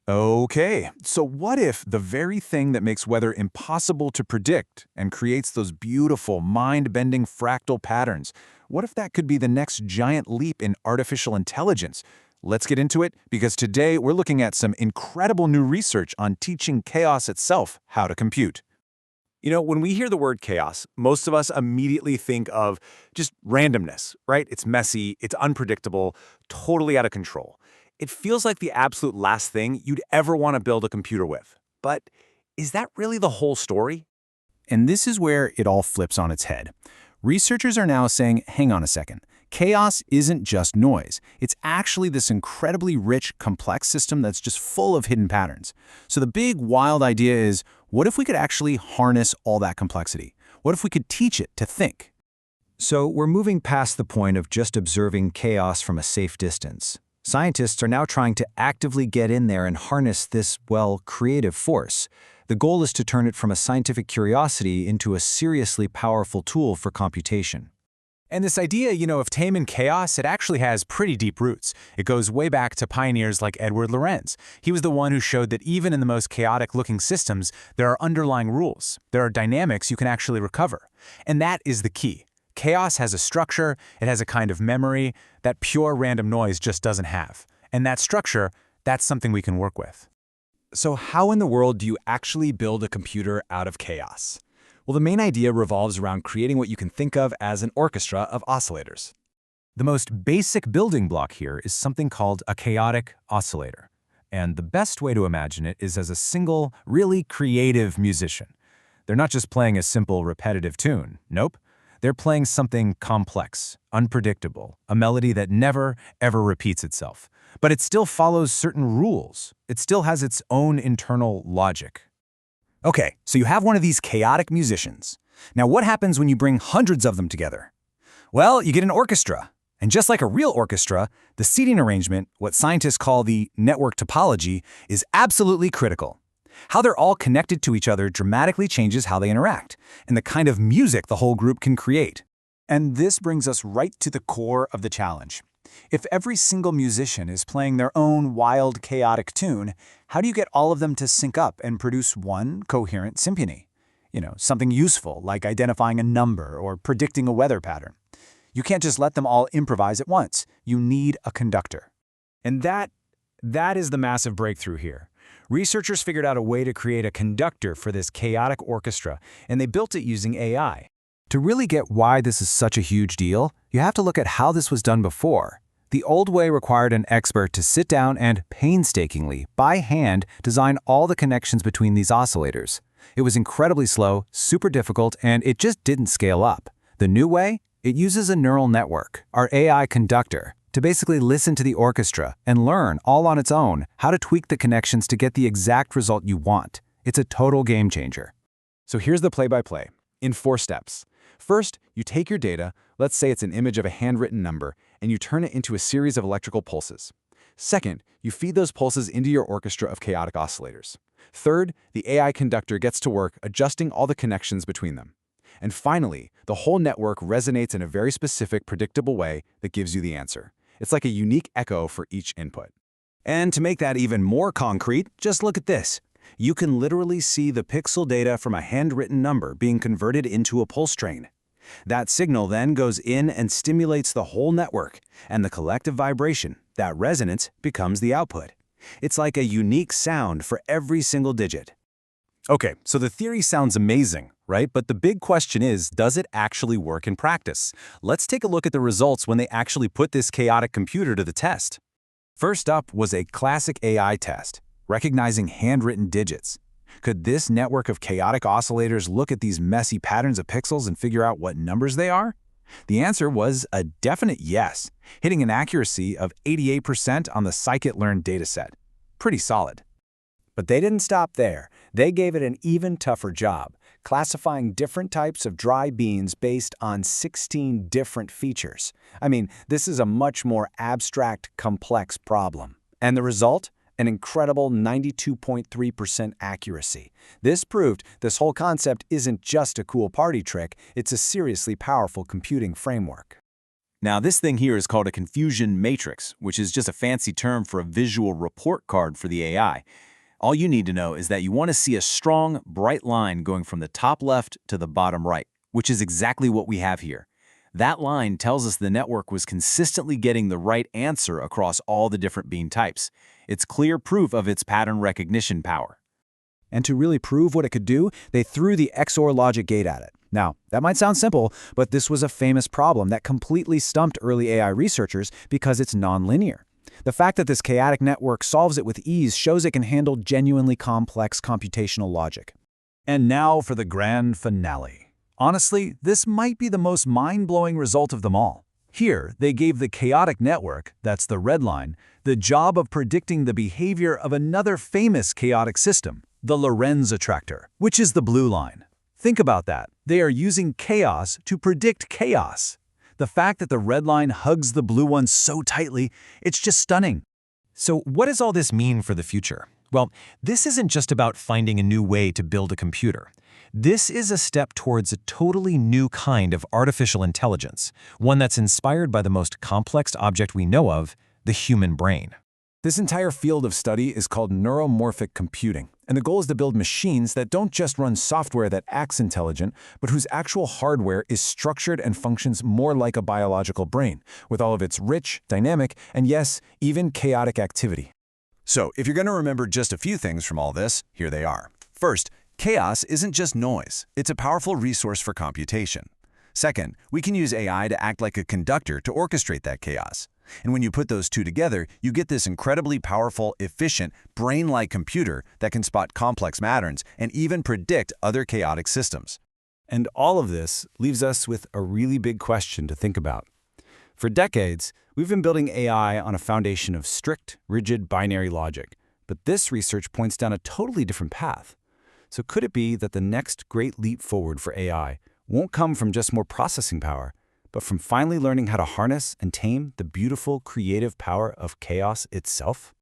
Okay, so what if the very thing that makes weather impossible to predict and creates those beautiful, mind-bending fractal patterns, what if that could be the next giant leap in artificial intelligence? Let's get into it, because today we're looking at some incredible new research on teaching chaos itself how to compute. When we hear the word chaos, most of us immediately think of just randomness, right? It's messy, it's unpredictable, totally out of control. It feels like the absolute last thing you'd ever want to build a computer with. But is that really the whole story? And this is where it all flips on its head. Researchers are now saying, hang on a second, chaos isn't just noise. It's actually this incredibly rich, complex system that's just full of hidden patterns. So the big, wild idea is, what if we could actually harness all that complexity? What if we could teach it to think? So we're moving past the point of just observing chaos from a safe distance. Scientists are now trying to actively get in there and harness this, well, creative force. The goal is to turn it from a scientific curiosity into a seriously powerful tool for computation. And this idea, of taming chaos, it actually has pretty deep roots. It goes way back to pioneers like Edward Lorenz. He was the one who showed that even in the most chaotic-looking systems, there are underlying rules. There are dynamics you can actually recover. And that is the key. Chaos has a structure, it has a kind of memory that pure random noise just doesn't have. And that structure, that's something we can work with. So how in the world do you actually build a computer out of chaos? Well, the main idea revolves around creating what you can think of as an orchestra of oscillators. The most basic building block here is something called a chaotic oscillator. And the best way to imagine it is as a single, really creative musician. They're not just playing a simple, repetitive tune. Nope. They're playing something complex, unpredictable, a melody that never, ever repeats itself. But it still follows certain rules. It still has its own internal logic. Okay, so you have one of these chaotic musicians. Now what happens when you bring hundreds of them together? Well, you get an orchestra. And just like a real orchestra, the seating arrangement, what scientists call the network topology, is absolutely critical. How they're all connected to each other dramatically changes how they interact, and the kind of music the whole group can create. And this brings us right to the core of the challenge. If every single musician is playing their own wild, chaotic tune, how do you get all of them to sync up and produce one coherent symphony? Something useful, like identifying a number or predicting a weather pattern. You can't just let them all improvise at once. You need a conductor. And that is the massive breakthrough here. Researchers figured out a way to create a conductor for this chaotic orchestra, and they built it using AI. To really get why this is such a huge deal, you have to look at how this was done before. The old way required an expert to sit down and painstakingly, by hand, design all the connections between these oscillators. It was incredibly slow, super difficult, and it just didn't scale up. The new way? It uses a neural network, our AI conductor, to basically listen to the orchestra and learn all on its own how to tweak the connections to get the exact result you want. It's a total game changer. So here's the play-by-play, in 4 steps. First, you take your data, let's say it's an image of a handwritten number, and you turn it into a series of electrical pulses. Second, you feed those pulses into your orchestra of chaotic oscillators. Third, the AI conductor gets to work adjusting all the connections between them. And finally, the whole network resonates in a very specific, predictable way that gives you the answer. It's like a unique echo for each input. And to make that even more concrete, just look at this. You can literally see the pixel data from a handwritten number being converted into a pulse train. That signal then goes in and stimulates the whole network, and the collective vibration, that resonance, becomes the output. It's like a unique sound for every single digit. Okay, so the theory sounds amazing, right? But the big question is, does it actually work in practice? Let's take a look at the results when they actually put this chaotic computer to the test. First up was a classic AI test, recognizing handwritten digits. Could this network of chaotic oscillators look at these messy patterns of pixels and figure out what numbers they are? The answer was a definite yes, hitting an accuracy of 88% on the scikit-learn dataset. Pretty solid. But they didn't stop there. They gave it an even tougher job, classifying different types of dry beans based on 16 different features. I mean, this is a much more abstract, complex problem. And the result? An incredible 92.3% accuracy. This proved this whole concept isn't just a cool party trick, it's a seriously powerful computing framework. Now, this thing here is called a confusion matrix, which is just a fancy term for a visual report card for the AI. All you need to know is that you want to see a strong, bright line going from the top left to the bottom right, which is exactly what we have here. That line tells us the network was consistently getting the right answer across all the different bean types. It's clear proof of its pattern recognition power. And to really prove what it could do, they threw the XOR logic gate at it. Now, that might sound simple, but this was a famous problem that completely stumped early AI researchers because it's nonlinear. The fact that this chaotic network solves it with ease shows it can handle genuinely complex computational logic. And now for the grand finale. Honestly, this might be the most mind-blowing result of them all. Here, they gave the chaotic network, that's the red line, the job of predicting the behavior of another famous chaotic system, the Lorenz attractor, which is the blue line. Think about that. They are using chaos to predict chaos. The fact that the red line hugs the blue one so tightly, it's just stunning. So what does all this mean for the future? Well, this isn't just about finding a new way to build a computer. This is a step towards a totally new kind of artificial intelligence, one that's inspired by the most complex object we know of, the human brain. This entire field of study is called neuromorphic computing, and the goal is to build machines that don't just run software that acts intelligent, but whose actual hardware is structured and functions more like a biological brain, with all of its rich, dynamic, and yes, even chaotic activity. So, if you're going to remember just a few things from all this, here they are. First, chaos isn't just noise. It's a powerful resource for computation. Second, we can use AI to act like a conductor to orchestrate that chaos. And when you put those two together, you get this incredibly powerful, efficient, brain-like computer that can spot complex patterns and even predict other chaotic systems. And all of this leaves us with a really big question to think about. For decades, we've been building AI on a foundation of strict, rigid binary logic, but this research points down a totally different path. So could it be that the next great leap forward for AI won't come from just more processing power, but from finally learning how to harness and tame the beautiful, creative power of chaos itself?